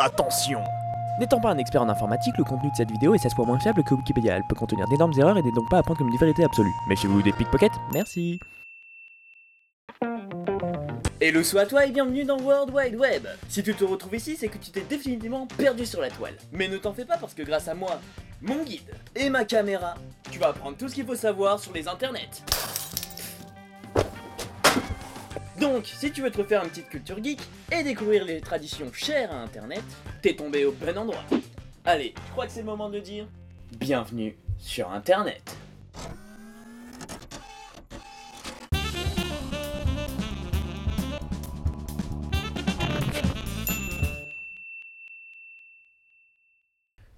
Attention! N'étant pas un expert en informatique, le contenu de cette vidéo est 16 fois moins fiable que Wikipédia. Elle peut contenir d'énormes erreurs et n'est donc pas à prendre comme une vérité absolue. Méfiez-vous des pickpockets, merci. Hello soit à toi et bienvenue dans World Wide Web. Si tu te retrouves ici, c'est que tu t'es définitivement perdu sur la toile. Mais ne t'en fais pas parce que grâce à moi, mon guide et ma caméra, tu vas apprendre tout ce qu'il faut savoir sur les internets. Donc, si tu veux te refaire une petite culture geek et découvrir les traditions chères à internet, t'es tombé au bon endroit. Allez, je crois que c'est le moment de dire bienvenue sur internet.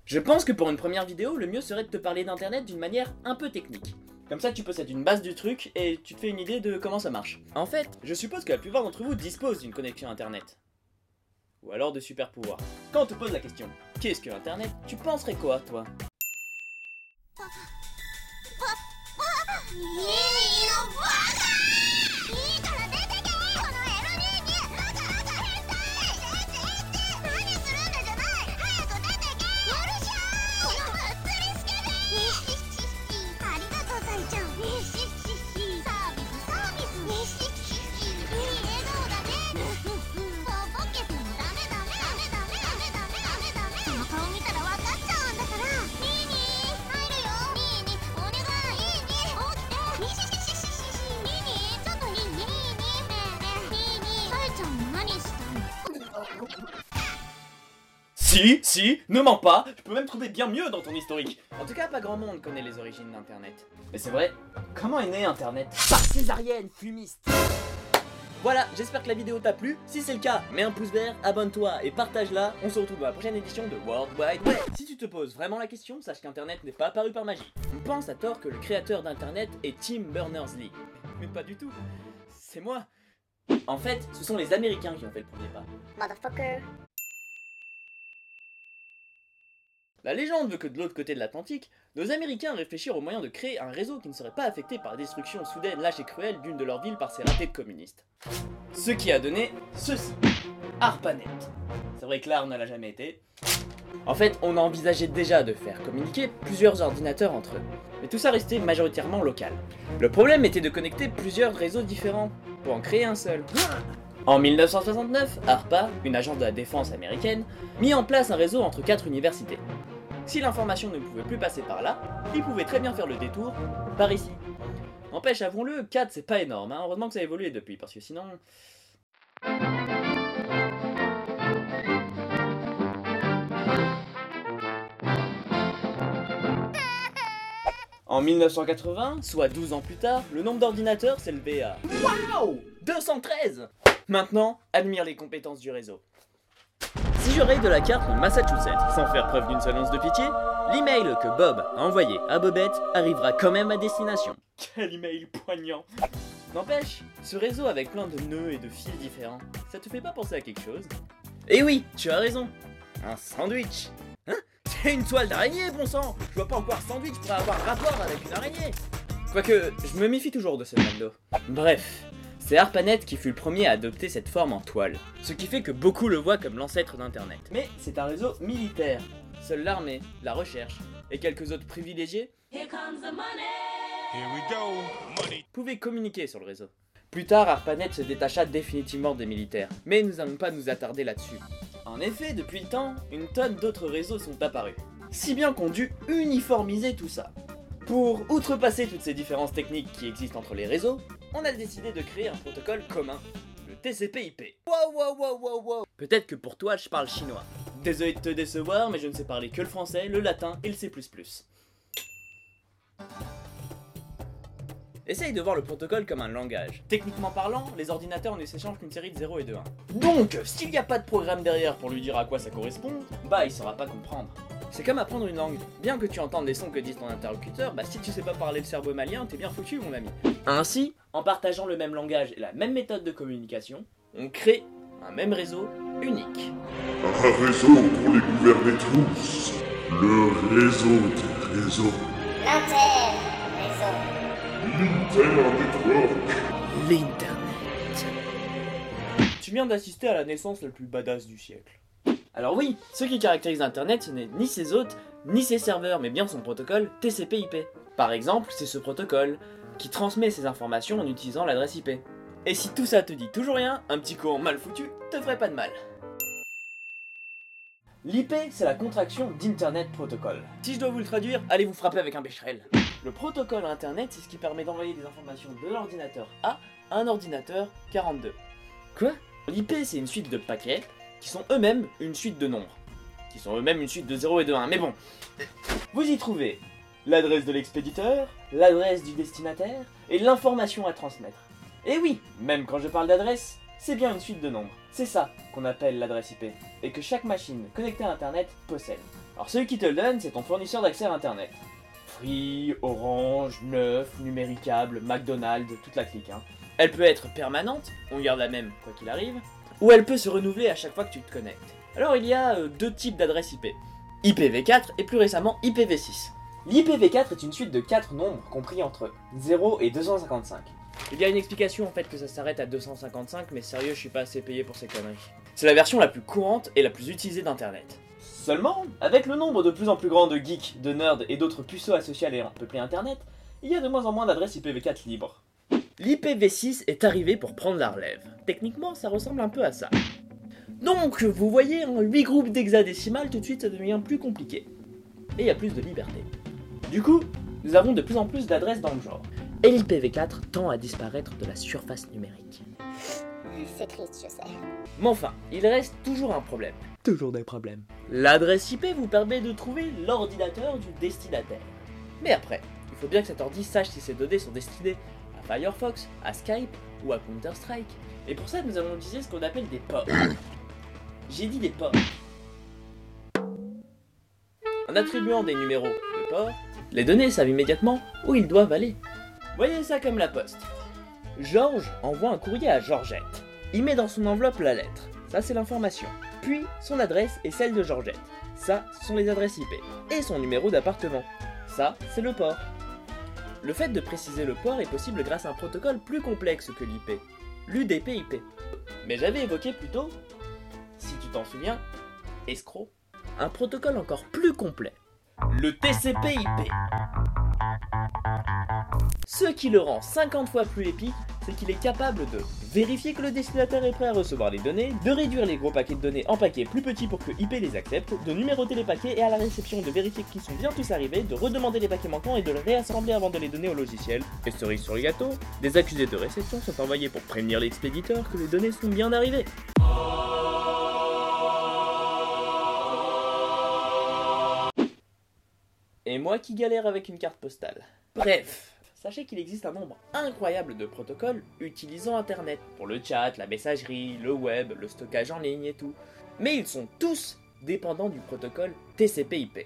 Je pense que pour une première vidéo, le mieux serait de te parler d'internet d'une manière un peu technique. Comme ça tu possèdes une base du truc et tu te fais une idée de comment ça marche. En fait, je suppose que la plupart d'entre vous disposent d'une connexion internet. Ou alors de super pouvoirs. Quand on te pose la question, qu'est-ce que internet, tu penserais quoi toi ? Si, ne mens pas, je peux même trouver bien mieux dans ton historique. En tout cas, pas grand monde connaît les origines d'Internet. Mais c'est vrai, comment est né Internet ? Par césarienne fumiste. Voilà, j'espère que la vidéo t'a plu. Si c'est le cas, mets un pouce vert, abonne-toi et partage-la. On se retrouve dans la prochaine édition de World Wide Web. Si tu te poses vraiment la question, sache qu'Internet n'est pas apparu par magie. On pense à tort que le créateur d'Internet est Tim Berners-Lee. Mais pas du tout, c'est moi. En fait, ce sont les Américains qui ont fait le premier pas. Motherfucker. La légende veut que de l'autre côté de l'Atlantique, nos Américains réfléchirent au moyen de créer un réseau qui ne serait pas affecté par la destruction soudaine, lâche et cruelle d'une de leurs villes par ces ratés de communistes. Ce qui a donné ceci. ARPANET. C'est vrai que l'art ne l'a jamais été. En fait, on a envisagé déjà de faire communiquer plusieurs ordinateurs entre eux, mais tout ça restait majoritairement local. Le problème était de connecter plusieurs réseaux différents, pour en créer un seul. En 1969, ARPA, une agence de la défense américaine, mit en place un réseau entre 4 universités. Si l'information ne pouvait plus passer par là, il pouvait très bien faire le détour par ici. N'empêche, avouons-le, 4 c'est pas énorme, hein. Heureusement que ça a évolué depuis, parce que sinon... En 1980, soit 12 ans plus tard, le nombre d'ordinateurs s'est élevé à... Waouh 213. Maintenant, admire les compétences du réseau. Si je raye de la carte le Massachusetts sans faire preuve d'une seule once de pitié, l'email que Bob a envoyé à Bobette arrivera quand même à destination. Quel email poignant. N'empêche, ce réseau avec plein de nœuds et de fils différents, ça te fait pas penser à quelque chose ? Eh oui, tu as raison. Un sandwich. Hein ? C'est une toile d'araignée, bon sang. Je vois pas en quoi un sandwich pourrait avoir rapport avec une araignée. Quoique, je me méfie toujours de ce McDo. Bref. C'est ARPANET qui fut le premier à adopter cette forme en toile, ce qui fait que beaucoup le voient comme l'ancêtre d'Internet. Mais c'est un réseau militaire. Seule l'armée, la recherche et quelques autres privilégiés pouvaient communiquer sur le réseau. Plus tard, ARPANET se détacha définitivement des militaires, mais nous n'allons pas nous attarder là-dessus. En effet, depuis le temps, une tonne d'autres réseaux sont apparus, si bien qu'on dut uniformiser tout ça. Pour outrepasser toutes ces différences techniques qui existent entre les réseaux, on a décidé de créer un protocole commun, le TCP/IP. Wow. Peut-être que pour toi, je parle chinois. Désolé de te décevoir, mais je ne sais parler que le français, le latin et le C++. Essaye de voir le protocole comme un langage. Techniquement parlant, les ordinateurs ne s'échangent qu'une série de 0 et de 1. Donc, s'il n'y a pas de programme derrière pour lui dire à quoi ça correspond, bah il saura pas comprendre. C'est comme apprendre une langue. Bien que tu entendes les sons que dit ton interlocuteur, bah si tu sais pas parler le cerveau malien, t'es bien foutu mon ami. Ainsi, en partageant le même langage et la même méthode de communication, on crée un même réseau unique. Un réseau pour les gouverner tous. Le réseau des réseaux. L'inter-réseau. L'inter-network. L'Internet. Tu viens d'assister à la naissance la plus badass du siècle. Alors oui, ce qui caractérise Internet, ce n'est ni ses hôtes, ni ses serveurs, mais bien son protocole TCP/IP. Par exemple, c'est ce protocole qui transmet ces informations en utilisant l'adresse IP. Et si tout ça te dit toujours rien, un petit courant mal foutu te ferait pas de mal. L'IP, c'est la contraction d'Internet Protocol. Si je dois vous le traduire, allez vous frapper avec un bécherel. Le protocole Internet, c'est ce qui permet d'envoyer des informations de l'ordinateur A à un ordinateur 42. Quoi? L'IP, c'est une suite de paquets qui sont eux-mêmes une suite de nombres. Qui sont eux-mêmes une suite de 0 et de 1. Mais bon, vous y trouvez l'adresse de l'expéditeur, l'adresse du destinataire et l'information à transmettre. Et oui, même quand je parle d'adresse, c'est bien une suite de nombres. C'est ça qu'on appelle l'adresse IP, et que chaque machine connectée à Internet possède. Alors celui qui te le donne, c'est ton fournisseur d'accès à Internet. Free, Orange, Neuf, Numéricable, McDonald's, toute la clique. Elle peut être permanente, on garde la même quoi qu'il arrive, ou elle peut se renouveler à chaque fois que tu te connectes. Alors il y a deux types d'adresses IP. IPv4 et plus récemment IPv6. L'IPv4 est une suite de 4 nombres compris entre 0 et 255. Il y a une explication en fait que ça s'arrête à 255, mais sérieux, je suis pas assez payé pour ces conneries. C'est la version la plus courante et la plus utilisée d'Internet. Seulement, avec le nombre de plus en plus grand de geeks, de nerds et d'autres puceaux associés à l'ayant peuplé Internet, il y a de moins en moins d'adresses IPv4 libres. L'IPv6 est arrivé pour prendre la relève. Techniquement, ça ressemble un peu à ça. Donc, vous voyez, en 8 groupes d'hexadécimales, tout de suite ça devient plus compliqué. Et il y a plus de liberté. Du coup, nous avons de plus en plus d'adresses dans le genre. Et l'IPv4 tend à disparaître de la surface numérique. C'est triste, je sais. Mais enfin, il reste toujours un problème. Toujours des problèmes. L'adresse IP vous permet de trouver l'ordinateur du destinataire. Mais après, il faut bien que cet ordi sache si ces données sont destinées à Firefox, à Skype ou à Counter-Strike. Et pour ça, nous allons utiliser ce qu'on appelle des ports. J'ai dit des ports. En attribuant des numéros de port, les données savent immédiatement où ils doivent aller. Voyez ça comme la poste. Georges envoie un courrier à Georgette. Il met dans son enveloppe la lettre. Ça, c'est l'information. Puis, son adresse est celle de Georgette. Ça, ce sont les adresses IP. Et son numéro d'appartement. Ça, c'est le port. Le fait de préciser le port est possible grâce à un protocole plus complexe que l'IP, l'UDP/IP. Mais j'avais évoqué plus tôt, si tu t'en souviens, escroc, un protocole encore plus complet, le TCP/IP. Ce qui le rend 50 fois plus épique, c'est qu'il est capable de vérifier que le destinataire est prêt à recevoir les données, de réduire les gros paquets de données en paquets plus petits pour que IP les accepte, de numéroter les paquets et à la réception de vérifier qu'ils sont bien tous arrivés, de redemander les paquets manquants et de les réassembler avant de les donner au logiciel. Et cerise sur le gâteau, des accusés de réception sont envoyés pour prévenir l'expéditeur que les données sont bien arrivées. Et moi qui galère avec une carte postale. Bref, sachez qu'il existe un nombre incroyable de protocoles utilisant Internet pour le chat, la messagerie, le web, le stockage en ligne et tout. Mais ils sont tous dépendants du protocole TCP/IP.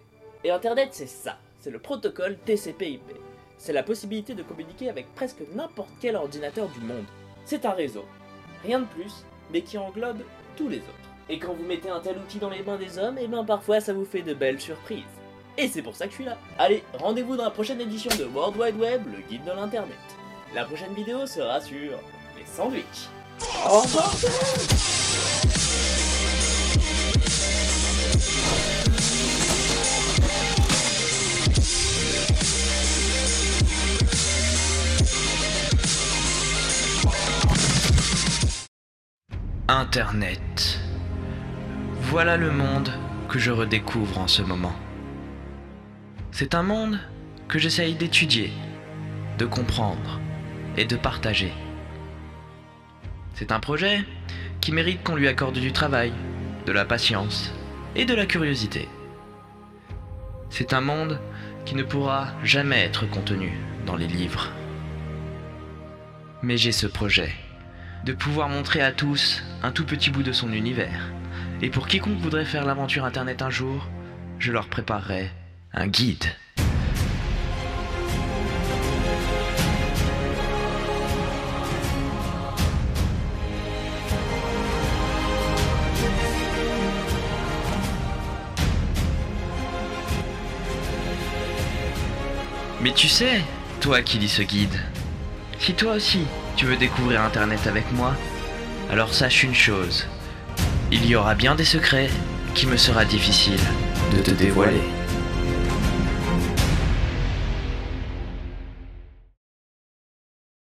Et Internet, c'est ça, c'est le protocole TCP/IP. C'est la possibilité de communiquer avec presque n'importe quel ordinateur du monde. C'est un réseau, rien de plus, mais qui englobe tous les autres. Et quand vous mettez un tel outil dans les mains des hommes, et bien parfois ça vous fait de belles surprises. Et c'est pour ça que je suis là. Allez, rendez-vous dans la prochaine édition de World Wide Web, le guide de l'internet. La prochaine vidéo sera sur les sandwichs. Au revoir. Internet. Voilà le monde que je redécouvre en ce moment. C'est un monde que j'essaye d'étudier, de comprendre et de partager. C'est un projet qui mérite qu'on lui accorde du travail, de la patience et de la curiosité. C'est un monde qui ne pourra jamais être contenu dans les livres. Mais j'ai ce projet, de pouvoir montrer à tous un tout petit bout de son univers. Et pour quiconque voudrait faire l'aventure Internet un jour, je leur préparerai un guide. Mais tu sais, toi qui lis ce guide, si toi aussi tu veux découvrir Internet avec moi, alors sache une chose, il y aura bien des secrets qui me sera difficile de te dévoiler.